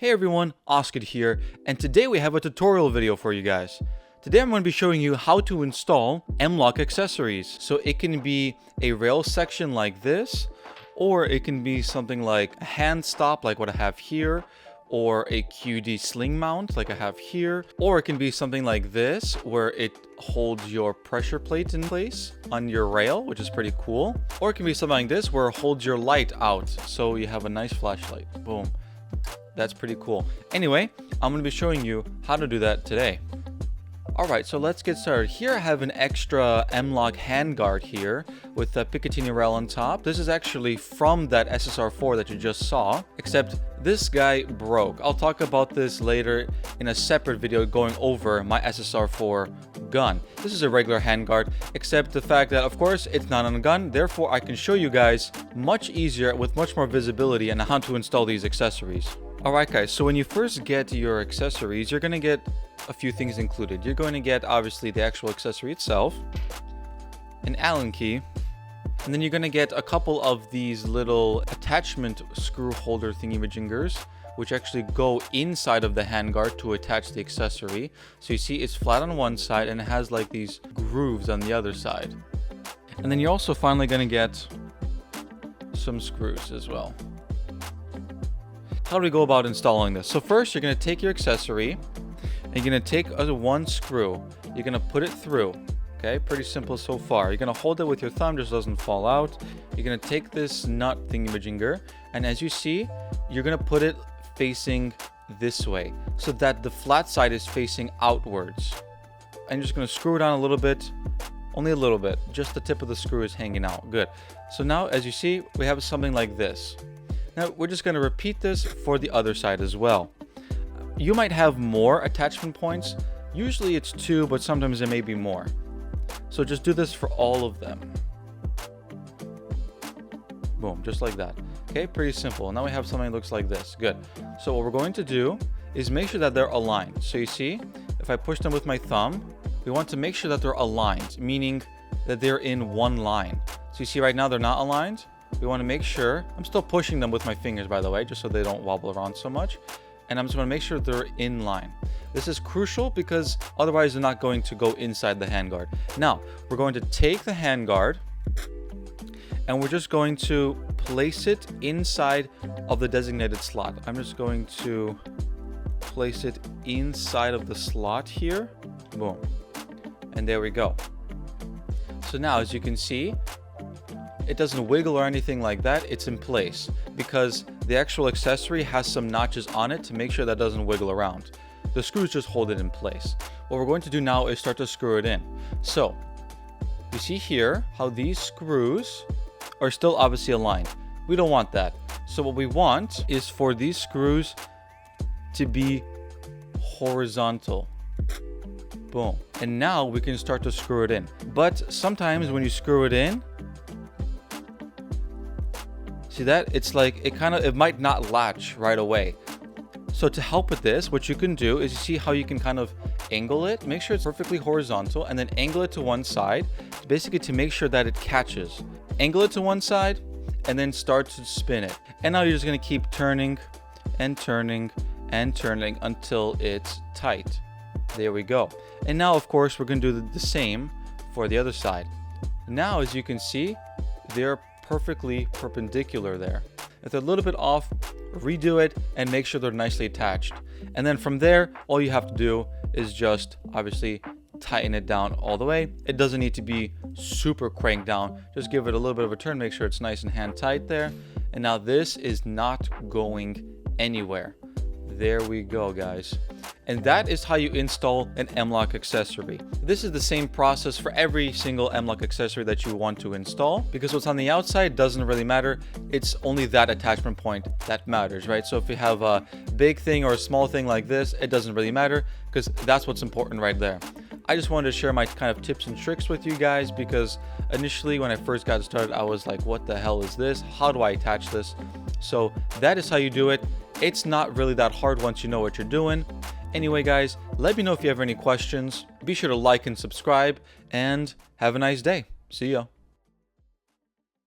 Hey everyone, Osked here, and today we have a tutorial video for you guys. Today I'm going to be showing you how to install MLOK accessories. So it can be a rail section like this, or it can be something like a hand stop like what I have here, or a QD sling mount like I have here, or it can be something like this where it holds your pressure plate in place on your rail, which is pretty cool. Or it can be something like this where it holds your light out, so you have a nice flashlight. Boom. That's pretty cool. Anyway, I'm going to be showing you how to do that today. Alright, so let's get started. Here I have an extra MLOK handguard here with the Picatinny rail on top. This is actually from that SSR4 that you just saw, except this guy broke. I'll talk about this later in a separate video going over my SSR4 gun. This is a regular handguard, except the fact that, of course, it's not on a gun. Therefore, I can show you guys much easier with much more visibility on how to install these accessories. Alright guys, so when you first get your accessories, you're going to get a few things included. You're going to get, obviously, the actual accessory itself, an Allen key, and then you're going to get a couple of these little attachment screw holder thingy-majingers, which actually go inside of the handguard to attach the accessory. So you see it's flat on one side and it has like these grooves on the other side. And then you're also finally going to get some screws as well. How do we go about installing this? So first, you're going to take your accessory and you're going to take one screw. You're going to put it through. Okay, pretty simple so far. You're going to hold it with your thumb just so it doesn't fall out. You're going to take this nut thingy-majinger, and as you see, you're going to put it facing this way so that the flat side is facing outwards. I'm just going to screw it on a little bit, only a little bit. Just the tip of the screw is hanging out. Good. So now, as you see, we have something like this. Now, we're just going to repeat this for the other side as well. You might have more attachment points. Usually it's 2, but sometimes there may be more. So just do this for all of them. Boom, just like that. Okay, pretty simple. Now we have something that looks like this. Good. So what we're going to do is make sure that they're aligned. So you see, if I push them with my thumb, we want to make sure that they're aligned, meaning that they're in one line. So you see right now they're not aligned. We want to make sure, I'm still pushing them with my fingers, by the way, just so they don't wobble around so much. And I'm just going to make sure they're in line. This is crucial because otherwise they're not going to go inside the handguard. Now, we're going to take the handguard and we're just going to place it inside of the designated slot. I'm just going to place it inside of the slot here. Boom. And there we go. So now, as you can see, it doesn't wiggle or anything like that. It's in place because the actual accessory has some notches on it to make sure that doesn't wiggle around. The screws just hold it in place. What we're going to do now is start to screw it in. So you see here how these screws are still obviously aligned. We don't want that. So what we want is for these screws to be horizontal. Boom. And now we can start to screw it in. But sometimes when you screw it in, see that? It's like it might not latch right away. So to help with this, what you can do is you see how you can kind of angle it, make sure it's perfectly horizontal, and then angle it to one side, basically to make sure that it catches. Angle it to one side, and then start to spin it. And now you're just going to keep turning and turning and turning until it's tight. There we go. And now, of course, we're going to do the same for the other side. Now, as you can see, they're perfectly perpendicular there. If they're a little bit off, redo it and make sure they're nicely attached. And then from there, all you have to do is just obviously tighten it down all the way. It doesn't need to be super cranked down. Just give it a little bit of a turn, make sure it's nice and hand tight there. And now this is not going anywhere. There we go, guys. And that is how you install an MLOK accessory. This is the same process for every single MLOK accessory that you want to install, because what's on the outside doesn't really matter. It's only that attachment point that matters, right? So if you have a big thing or a small thing like this, it doesn't really matter because that's what's important right there. I just wanted to share my kind of tips and tricks with you guys because initially when I first got started, I was like, what the hell is this? How do I attach this? So that is how you do it. It's not really that hard once you know what you're doing. Anyway, guys, let me know if you have any questions. Be sure to like and subscribe, and have a nice day. See ya.